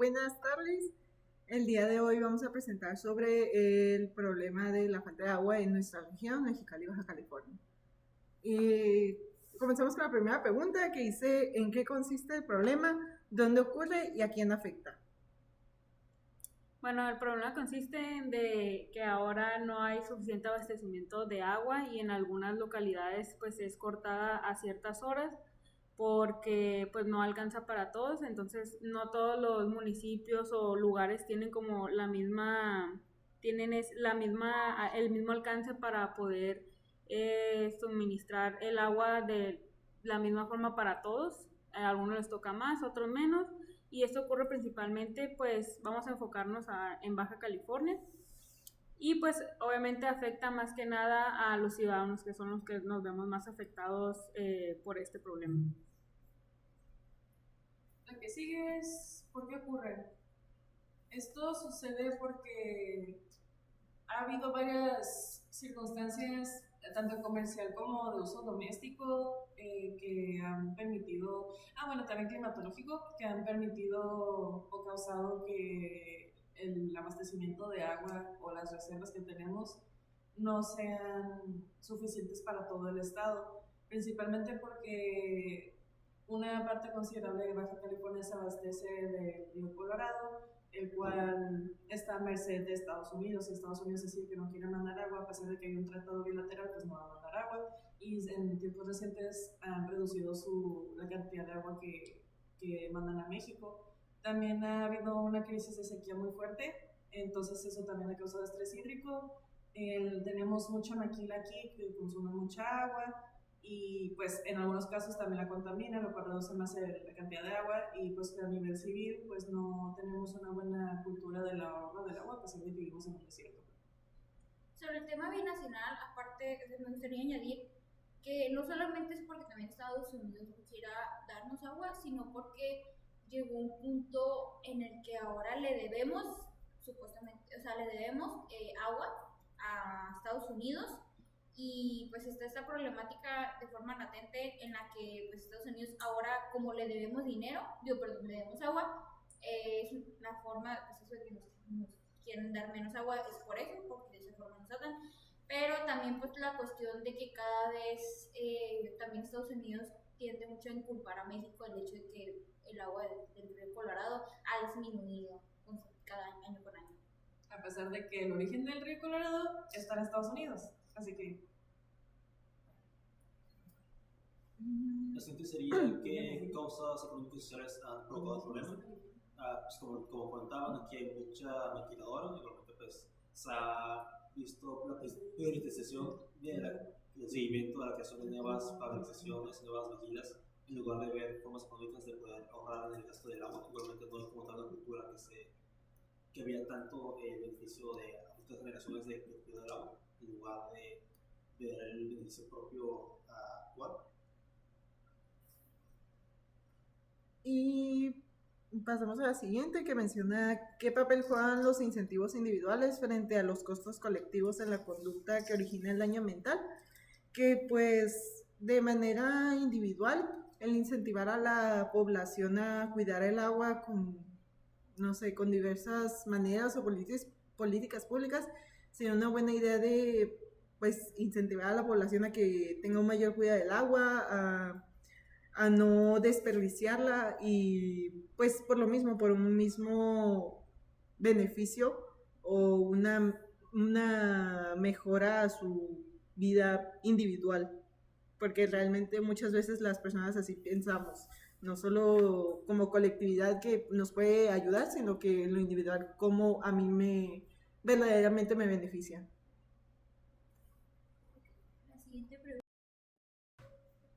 Buenas tardes. El día de hoy vamos a presentar sobre el problema de la falta de agua en nuestra región, Mexicali, Baja California. Y comenzamos con la primera pregunta que dice: ¿en qué consiste el problema? ¿Dónde ocurre y a quién afecta? Bueno, el problema consiste en que ahora no hay suficiente abastecimiento de agua y en algunas localidades pues es cortada a ciertas horas porque pues no alcanza para todos, entonces no todos los municipios o lugares tienen como el mismo alcance para poder suministrar el agua de la misma forma para todos. A algunos les toca más, otros menos, y esto ocurre principalmente, pues vamos a enfocarnos en Baja California, y pues obviamente afecta más que nada a los ciudadanos, que son los que nos vemos más afectados por este problema. La que sigue es ¿por qué ocurre? Esto sucede porque ha habido varias circunstancias, tanto comercial como de uso doméstico, que han permitido, también climatológico, que han permitido o causado que el abastecimiento de agua o las reservas que tenemos no sean suficientes para todo el estado, principalmente porque una parte considerable de Baja California se abastece del río Colorado, el cual está a merced de Estados Unidos. Si Estados Unidos decide que no quiere mandar agua, a pesar de que hay un tratado bilateral, pues no va a mandar agua. Y en tiempos recientes han reducido la cantidad de agua que mandan a México. También ha habido una crisis de sequía muy fuerte, entonces eso también ha causado estrés hídrico. Tenemos mucha maquila aquí que consume mucha agua, y pues en algunos casos también la contamina, lo cual reduce más la cantidad de agua, y pues a nivel civil pues no tenemos una buena cultura del ahorro del agua, pues siempre vivimos en un desierto. Sobre el tema binacional, aparte me gustaría añadir que no solamente es porque también Estados Unidos quisiera darnos agua, sino porque llegó un punto en el que ahora le debemos, supuestamente, o sea, le debemos agua a Estados Unidos, y pues está esta problemática de forma latente en la que pues Estados Unidos ahora, como le debemos dinero, le debemos agua, es la forma, pues eso de que nos quieren dar menos agua es por eso, porque de esa forma nos atan, pero también pues la cuestión de que cada vez también Estados Unidos tiende mucho a inculpar a México el hecho de que el agua del río Colorado ha disminuido cada año con año. A pesar de que el origen del río Colorado está en Estados Unidos, así que... La siguiente sería: ¿qué causas económicas y sociales han provocado el problema? Pues como comentaban, aquí hay mucha maquiladora, igualmente pues se ha visto la priorización del seguimiento de la creación de nuevas fabricaciones, nuevas maquilas, en lugar de ver formas económicas de poder ahorrar en el gasto del agua. Igualmente no hay como tal la cultura que había tanto beneficio de otras generaciones de cuidado del agua, en lugar de ver el beneficio propio actual. Y pasamos a la siguiente, que menciona qué papel juegan los incentivos individuales frente a los costos colectivos en la conducta que origina el daño ambiental. Que pues de manera individual, el incentivar a la población a cuidar el agua con, no sé, con diversas maneras o políticas públicas, sería una buena idea de pues incentivar a la población a que tenga un mayor cuidado del agua, a no desperdiciarla, y pues por lo mismo, por un mismo beneficio o una mejora a su vida individual, porque realmente muchas veces las personas así pensamos, no solo como colectividad que nos puede ayudar, sino que en lo individual, como a mí verdaderamente me beneficia. La siguiente pregunta.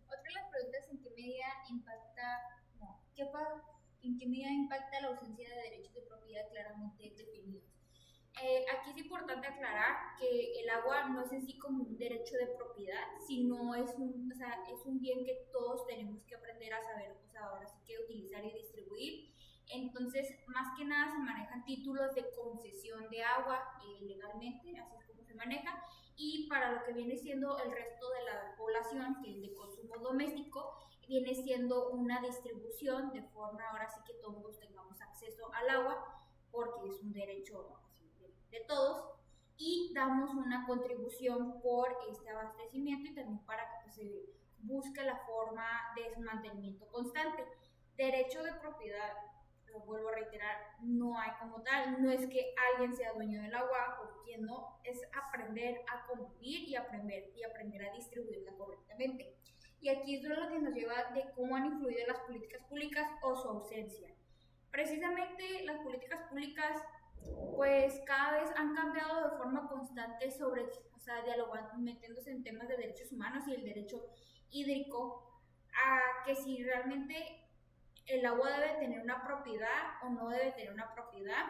Otra de las preguntas: ¿en qué medida impacta la ausencia de derechos de propiedad claramente definidos? Aquí es importante aclarar que el agua no es en sí como un derecho de propiedad, sino es un bien que todos tenemos que aprender a saber, ahora sí que utilizar y distribuir. Entonces, más que nada se manejan títulos de concesión de agua legalmente, así es como se maneja, y para lo que viene siendo el resto de la población, que es de consumo doméstico, viene siendo una distribución de forma ahora sí que todos tengamos acceso al agua, porque es un derecho de todos, y damos una contribución por este abastecimiento y también para que pues, se busque la forma de su mantenimiento constante. Derecho de propiedad, lo vuelvo a reiterar, no hay como tal, no es que alguien sea dueño del agua o quien no, es aprender a convivir y aprender a distribuirla correctamente. Y aquí es lo que nos lleva de cómo han influido las políticas públicas o su ausencia. Precisamente las políticas públicas pues cada vez han cambiado de forma constante sobre, o sea, dialogando, metiéndose en temas de derechos humanos y el derecho hídrico, a que si realmente el agua debe tener una propiedad o no debe tener una propiedad.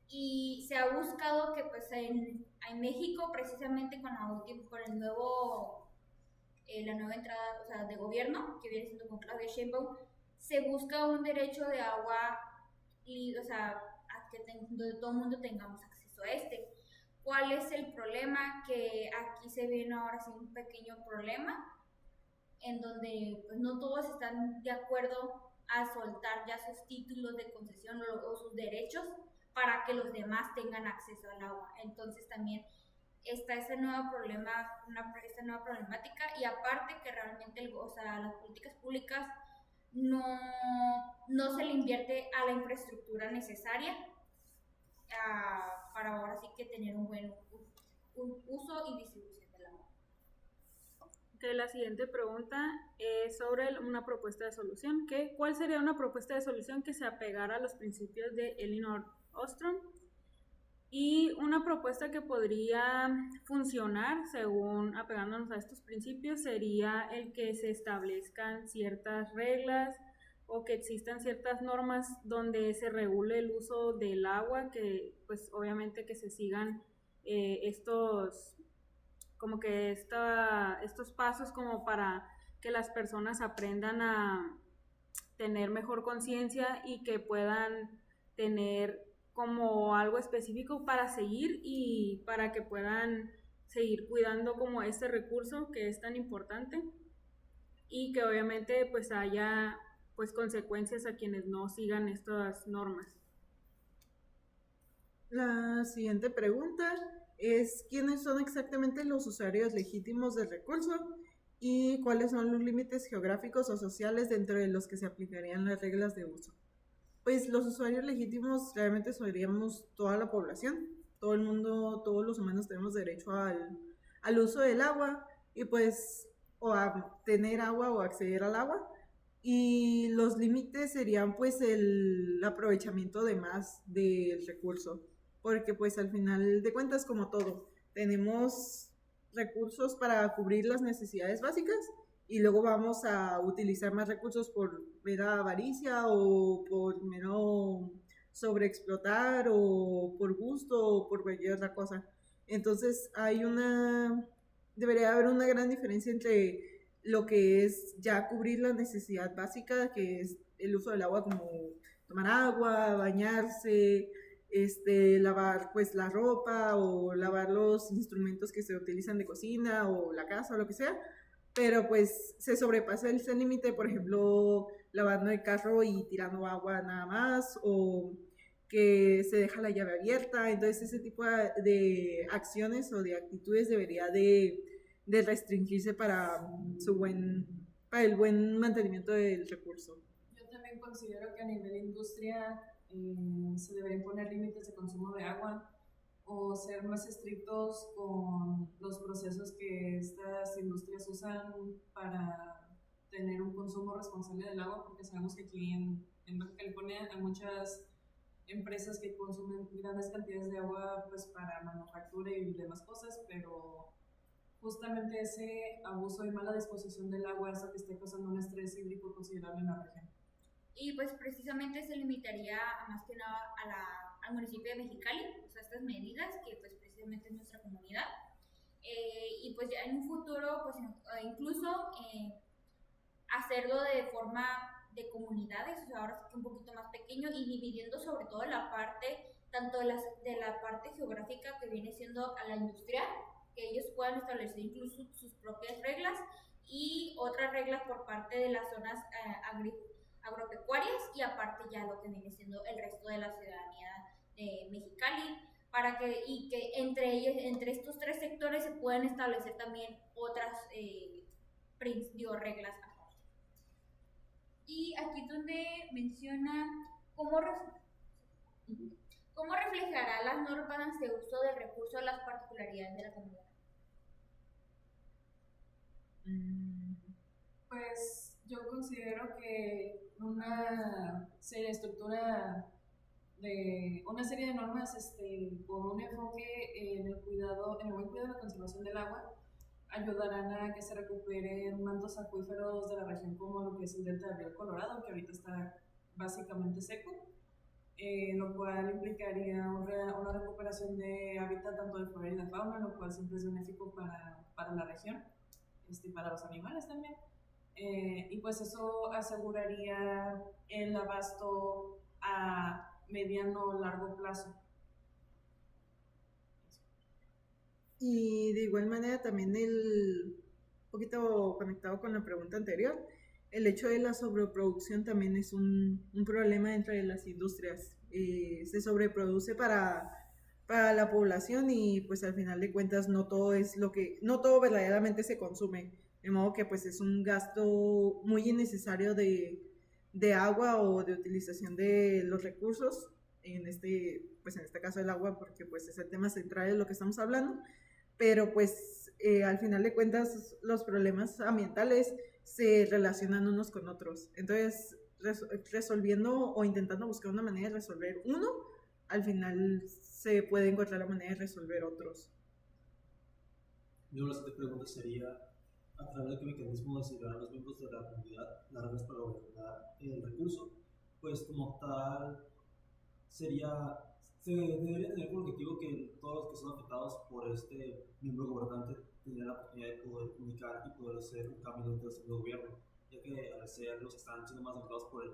Y se ha buscado que pues en México, precisamente con el nuevo, la nueva entrada, o sea, de gobierno, que viene siendo con Claudia Sheinbaum, se busca un derecho de agua, o sea, a que donde todo el mundo tengamos acceso a este. ¿Cuál es el problema? Que aquí se viene ahora sí un pequeño problema, en donde pues, no todos están de acuerdo a soltar ya sus títulos de concesión o sus derechos para que los demás tengan acceso al agua. Entonces también está esta nueva problemática, y aparte que realmente o sea, las políticas públicas no se le invierte a la infraestructura necesaria para ahora sí que tener un buen uso y distribución del agua. La siguiente pregunta es sobre una propuesta de solución. ¿Cuál sería una propuesta de solución que se apegara a los principios de Elinor Ostrom? Y una propuesta que podría funcionar según apegándonos a estos principios sería el que se establezcan ciertas reglas o que existan ciertas normas donde se regule el uso del agua, que pues obviamente que se sigan estos pasos como para que las personas aprendan a tener mejor conciencia y que puedan tener como algo específico para seguir y para que puedan seguir cuidando como este recurso que es tan importante, y que obviamente pues haya pues consecuencias a quienes no sigan estas normas. La siguiente pregunta es: ¿quiénes son exactamente los usuarios legítimos del recurso y cuáles son los límites geográficos o sociales dentro de los que se aplicarían las reglas de uso? Pues los usuarios legítimos realmente seríamos toda la población, todo el mundo, todos los humanos tenemos derecho al uso del agua y pues o a tener agua o acceder al agua, y los límites serían pues el aprovechamiento de más del recurso, porque pues al final de cuentas, como todo, tenemos recursos para cubrir las necesidades básicas y luego vamos a utilizar más recursos por mera avaricia o por mero sobreexplotar o por gusto o por cualquier otra cosa. Entonces debería haber una gran diferencia entre lo que es ya cubrir la necesidad básica, que es el uso del agua, como tomar agua, bañarse, lavar pues la ropa o lavar los instrumentos que se utilizan de cocina o la casa o lo que sea, pero pues se sobrepasa ese límite, por ejemplo, lavando el carro y tirando agua nada más, o que se deja la llave abierta. Entonces ese tipo de acciones o de actitudes debería de restringirse para el buen mantenimiento del recurso. Yo también considero que a nivel industria se deberían poner límites de consumo de agua o ser más estrictos con los procesos que estas industrias usan para tener un consumo responsable del agua, porque sabemos que aquí en Baja California hay muchas empresas que consumen grandes cantidades de agua pues para manufactura y demás cosas, pero justamente ese abuso y mala disposición del agua hace que esté causando un estrés hídrico considerable en la región. Y pues precisamente se limitaría más que nada al municipio de Mexicali, o sea, estas medidas que pues precisamente es nuestra comunidad, y pues ya en un futuro pues incluso hacerlo de forma de comunidades, o sea, ahora sí que un poquito más pequeño, y dividiendo sobre todo la parte, tanto de la parte geográfica que viene siendo a la industrial, que ellos puedan establecer incluso sus propias reglas, y otras reglas por parte de las zonas agropecuarias y aparte ya lo que viene siendo el resto de la ciudadanía de Mexicali, para que entre ellos, entre estos tres sectores se puedan establecer también otras reglas aparte. Y aquí donde menciona cómo reflejará las normas de uso del recurso a las particularidades de la comunidad. Pues yo considero que una serie de estructura de una serie de normas con un enfoque en el buen cuidado de la conservación del agua ayudarán a que se recuperen mantos acuíferos de la región como lo que es el delta del río Colorado, que ahorita está básicamente seco, lo cual implicaría una recuperación de hábitat tanto de flora y de fauna, lo cual siempre es benéfico para la región, para los animales también. Y pues eso aseguraría el abasto a mediano o largo plazo. Y de igual manera también un poquito conectado con la pregunta anterior, el hecho de la sobreproducción también es un problema entre las industrias. Se sobreproduce para la población y pues al final de cuentas no todo verdaderamente se consume, de modo que pues es un gasto muy innecesario de agua o de utilización de los recursos, en este caso el agua, porque pues es el tema central de lo que estamos hablando, pero pues al final de cuentas los problemas ambientales se relacionan unos con otros, entonces resolviendo o intentando buscar una manera de resolver uno, al final se puede encontrar la manera de resolver otros. Mi siguiente pregunta sería: a través de qué mecanismo decidirán los miembros de la comunidad las reglas para gobernar el recurso. Pues como tal se debería tener como objetivo que todos los que son afectados por este miembro gobernante tengan la oportunidad de poder comunicar y poder hacer un cambio dentro del segundo gobierno, ya que al ser los que están siendo más afectados por el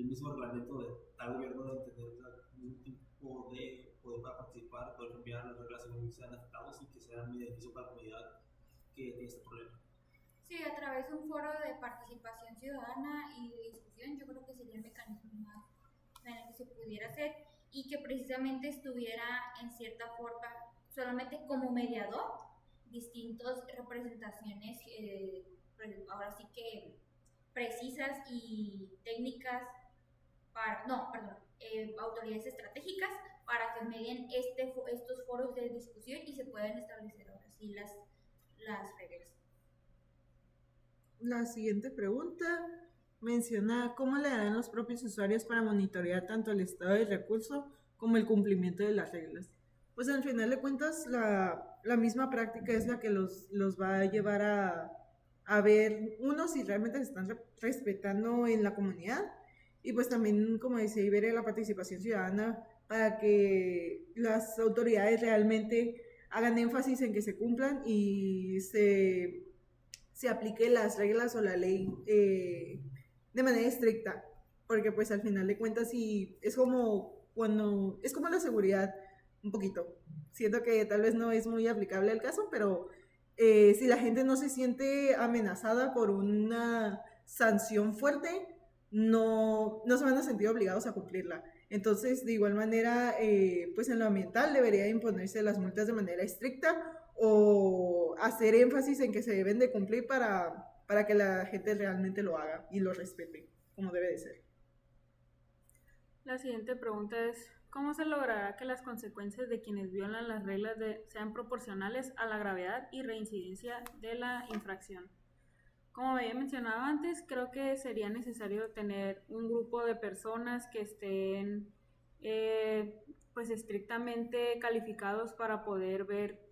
mismo reglamento de tal gobierno, de tener el mismo tipo de poder para participar, poder cambiar las reglas según sean afectados y que sean un beneficio para la comunidad que tiene este problema. Sí, a través de un foro de participación ciudadana y de discusión, yo creo que sería el mecanismo más en el que se pudiera hacer y que precisamente estuviera en cierta forma solamente como mediador distintas representaciones, ahora sí que precisas y técnicas autoridades estratégicas para que medien estos foros de discusión y se puedan establecer ahora sí las reglas. La siguiente pregunta menciona cómo le harán los propios usuarios para monitorear tanto el estado del recurso como el cumplimiento de las reglas. Pues al final de cuentas la misma práctica es la que los va a llevar a ver si realmente se están respetando en la comunidad, y pues también, como decía Iberia, la participación ciudadana para que las autoridades realmente hagan énfasis en que se cumplan y se aplique las reglas o la ley de manera estricta, porque pues al final de cuentas es como la seguridad un poquito. Siento que tal vez no es muy aplicable al caso, pero si la gente no se siente amenazada por una sanción fuerte, no se van a sentir obligados a cumplirla. Entonces, de igual manera, pues en lo ambiental debería imponerse las multas de manera estricta o hacer énfasis en que se deben de cumplir para que la gente realmente lo haga y lo respete como debe de ser. La siguiente pregunta es: ¿cómo se logrará que las consecuencias de quienes violan las reglas sean proporcionales a la gravedad y reincidencia de la infracción? Como había mencionado antes, creo que sería necesario tener un grupo de personas que estén pues estrictamente calificados para poder ver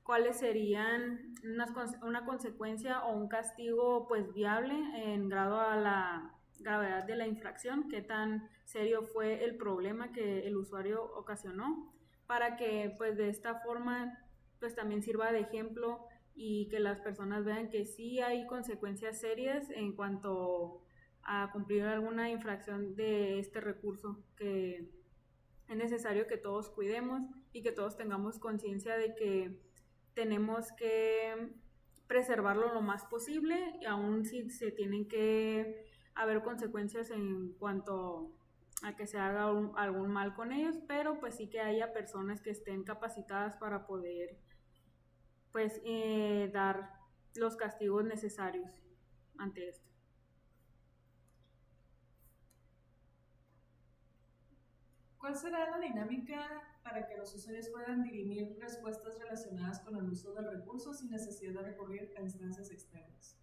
cuáles serían una consecuencia o un castigo pues viable en grado a la gravedad de la infracción, qué tan serio fue el problema que el usuario ocasionó, para que pues de esta forma pues también sirva de ejemplo y que las personas vean que sí hay consecuencias serias en cuanto a cumplir alguna infracción de este recurso, que es necesario que todos cuidemos y que todos tengamos conciencia de que tenemos que preservarlo lo más posible, y aún si se tienen que haber consecuencias en cuanto a que se haga algún mal con ellos, pero pues sí que haya personas que estén capacitadas para poder pues dar los castigos necesarios ante esto. ¿Cuál será la dinámica para que los usuarios puedan dirimir respuestas relacionadas con el uso del recurso sin necesidad de recurrir a instancias externas?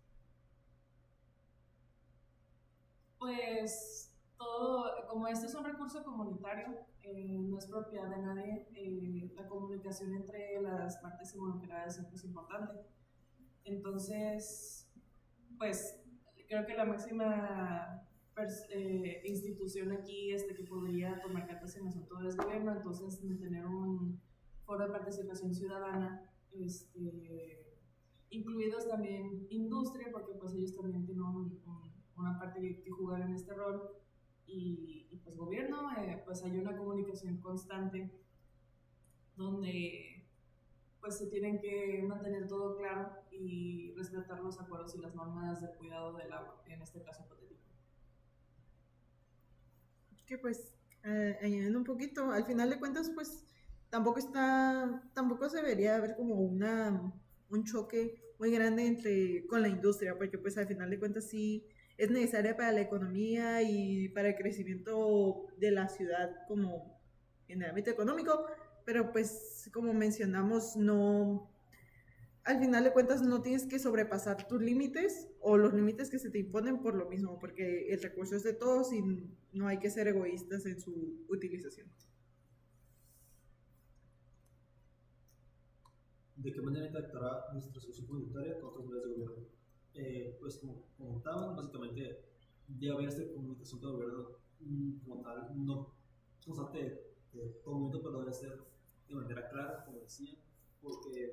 Pues todo, como este es un recurso comunitario, no es propiedad de nadie, la comunicación entre las partes involucradas siempre es importante. Entonces, pues creo que la máxima institución aquí que podría tomar cartas en el asunto es gobierno, entonces tener un foro de participación ciudadana, incluidos también industria, porque pues ellos también tienen una parte que jugar en este rol, y pues gobierno, pues hay una comunicación constante donde pues se tienen que mantener todo claro y respetar los acuerdos y las normas de cuidado del agua, en este caso hipotético. Que pues, añadiendo un poquito, al final de cuentas, pues tampoco se debería ver como un choque muy grande con la industria, porque pues al final de cuentas sí es necesaria para la economía y para el crecimiento de la ciudad como en el ámbito económico, pero pues como mencionamos, no, al final de cuentas no tienes que sobrepasar tus límites o los límites que se te imponen por lo mismo, porque el recurso es de todos y no hay que ser egoístas en su utilización. ¿De qué manera impactará nuestra solución comunitaria con otras medidas de gobierno? Pues como comentaban, básicamente debe haber esta comunicación con el gobierno como tal, no constante de todo momento, pero debe ser de manera clara, como decía, porque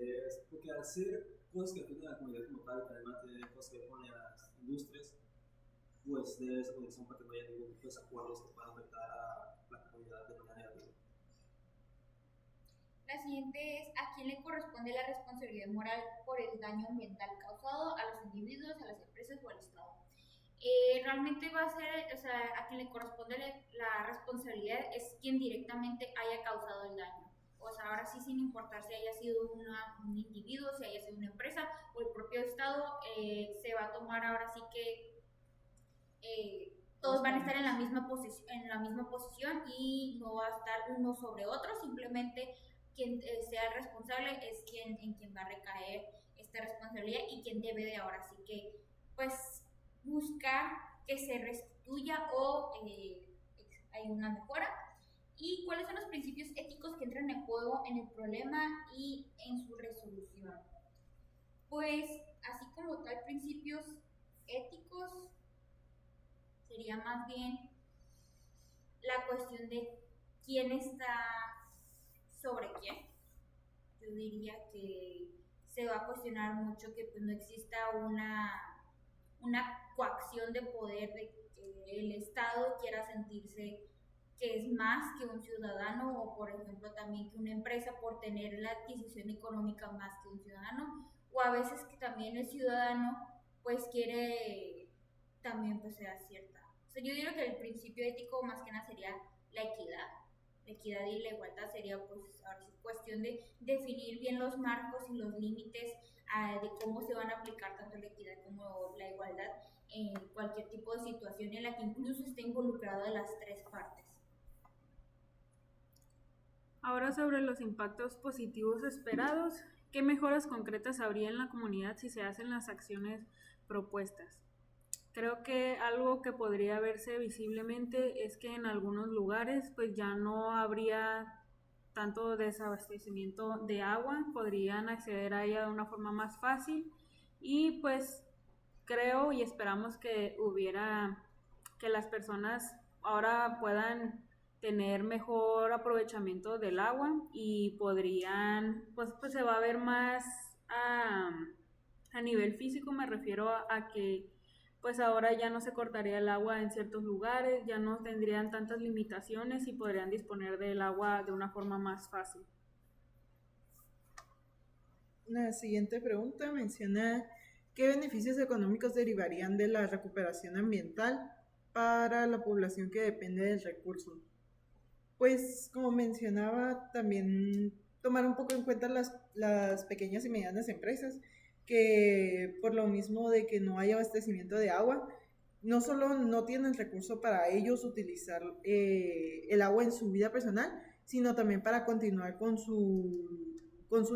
al hacer cosas que afectan a la comunidad como tal, además de cosas que ponen a las industrias, pues debe esa comunicación para que no haya ningún tipo de desacuerdos que puedan afectar a la comunidad de manera negativa. La siguiente es: ¿a quién le corresponde la responsabilidad moral por el daño ambiental causado? ¿A los individuos, a las empresas o al Estado? Realmente va a ser, o sea, a quien le corresponde la responsabilidad es quien directamente haya causado el daño. O sea, ahora sí, sin importar si haya sido un individuo, si haya sido una empresa o el propio Estado, se va a tomar ahora sí que todos van a estar en la misma posición y no va a estar uno sobre otro, simplemente quien sea el responsable es en quien va a recaer esta responsabilidad y quien debe de ahora sí que pues buscar que se restituya o hay una mejora. ¿Y cuáles son los principios éticos que entran en juego en el problema y en su resolución? Pues así como tal, principios éticos sería más bien la cuestión de quién está sobre quién. Yo diría que se va a cuestionar mucho que pues no exista una coacción de poder de que el Estado quiera sentirse que es más que un ciudadano, o por ejemplo también que una empresa por tener la adquisición económica más que un ciudadano, o a veces que también el ciudadano pues quiere también pues sea cierta. O sea, yo diría que el principio ético más que nada sería la equidad y la igualdad. Sería pues ahora sí cuestión de definir bien los marcos y los límites de cómo se van a aplicar tanto la equidad como la igualdad en cualquier tipo de situación en la que incluso esté involucrado las tres partes. Ahora sobre los impactos positivos esperados, ¿qué mejoras concretas habría en la comunidad si se hacen las acciones propuestas? Creo que algo que podría verse visiblemente es que en algunos lugares pues ya no habría tanto desabastecimiento de agua, podrían acceder a ella de una forma más fácil y pues creo y esperamos que las personas ahora puedan tener mejor aprovechamiento del agua y podrían, pues se va a ver más a nivel físico, me refiero a que pues ahora ya no se cortaría el agua en ciertos lugares, ya no tendrían tantas limitaciones y podrían disponer del agua de una forma más fácil. La siguiente pregunta menciona qué beneficios económicos derivarían de la recuperación ambiental para la población que depende del recurso. Pues como mencionaba, también tomar un poco en cuenta las pequeñas y medianas empresas que por lo mismo de que no hay abastecimiento de agua, no solo no tienen recurso para ellos utilizar el agua en su vida personal, sino también para continuar con su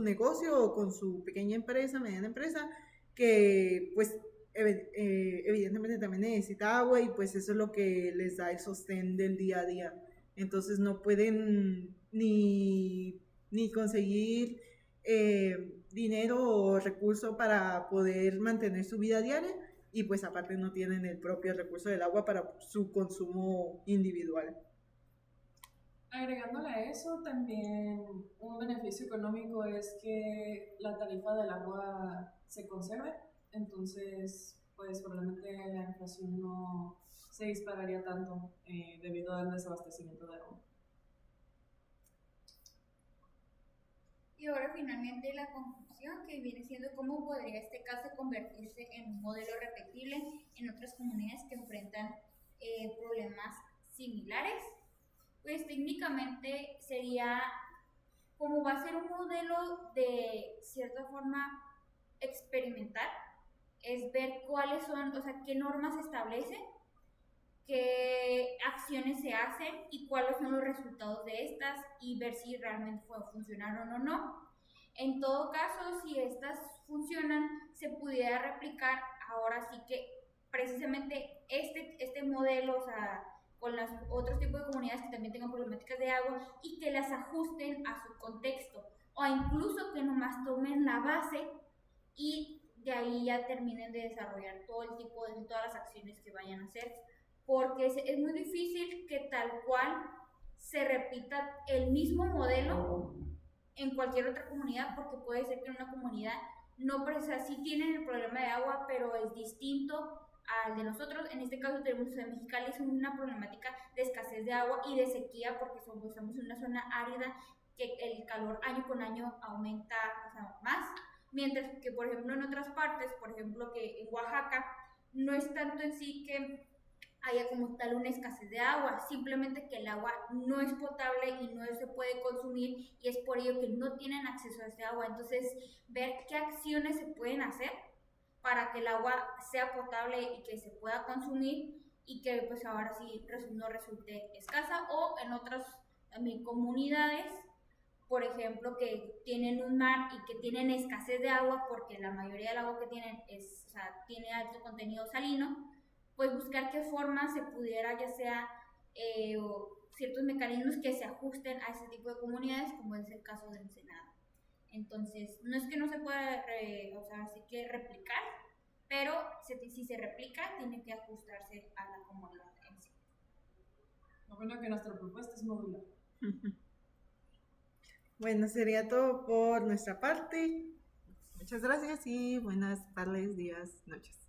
negocio o con su pequeña empresa, mediana empresa, que pues evidentemente también necesita agua y pues eso es lo que les da el sostén del día a día. Entonces no pueden ni conseguir dinero o recurso para poder mantener su vida diaria y pues aparte no tienen el propio recurso del agua para su consumo individual. Agregándole a eso, también un beneficio económico es que la tarifa del agua se conserve, entonces pues probablemente la inflación no se dispararía tanto debido al desabastecimiento de agua. Y ahora finalmente la conclusión, que viene siendo cómo podría este caso convertirse en un modelo repetible en otras comunidades que enfrentan problemas similares. Pues técnicamente sería, como va a ser un modelo de cierta forma experimental, es ver cuáles son, o sea, qué normas se establecen, qué acciones se hacen y cuáles son los resultados de estas y ver si realmente funcionaron o no. En todo caso, si estas funcionan, se pudiera replicar ahora sí que precisamente este modelo, o sea, con los otros tipos de comunidades que también tengan problemáticas de agua y que las ajusten a su contexto o incluso que nomás tomen la base y de ahí ya terminen de desarrollar todo el tipo de todas las acciones que vayan a hacer, porque es muy difícil que tal cual se repita el mismo modelo en cualquier otra comunidad, porque puede ser que en una comunidad no, pero, o sea, sí tienen el problema de agua, pero es distinto al de nosotros. En este caso tenemos en Mexicali es una problemática de escasez de agua y de sequía, porque estamos en una zona árida que el calor año con año aumenta, o sea, más, mientras que por ejemplo en otras partes, por ejemplo que en Oaxaca, no es tanto en sí que haya como tal una escasez de agua, simplemente que el agua no es potable y no se puede consumir y es por ello que no tienen acceso a este agua. Entonces, ver qué acciones se pueden hacer para que el agua sea potable y que se pueda consumir y que pues ahora sí no resulte escasa, o en otras también comunidades, por ejemplo, que tienen un mar y que tienen escasez de agua porque la mayoría del agua que tienen es, o sea, tiene alto contenido salino, pues buscar qué forma se pudiera, ya sea o ciertos mecanismos que se ajusten a ese tipo de comunidades, como es el caso de Ensenada. Entonces, no es que no se pueda, o sea, sí que replicar, pero si se replica, tiene que ajustarse a la comunidad en sí. Lo bueno es que nuestra propuesta es modular. Bueno, sería todo por nuestra parte. Muchas gracias y buenas tardes, días, noches.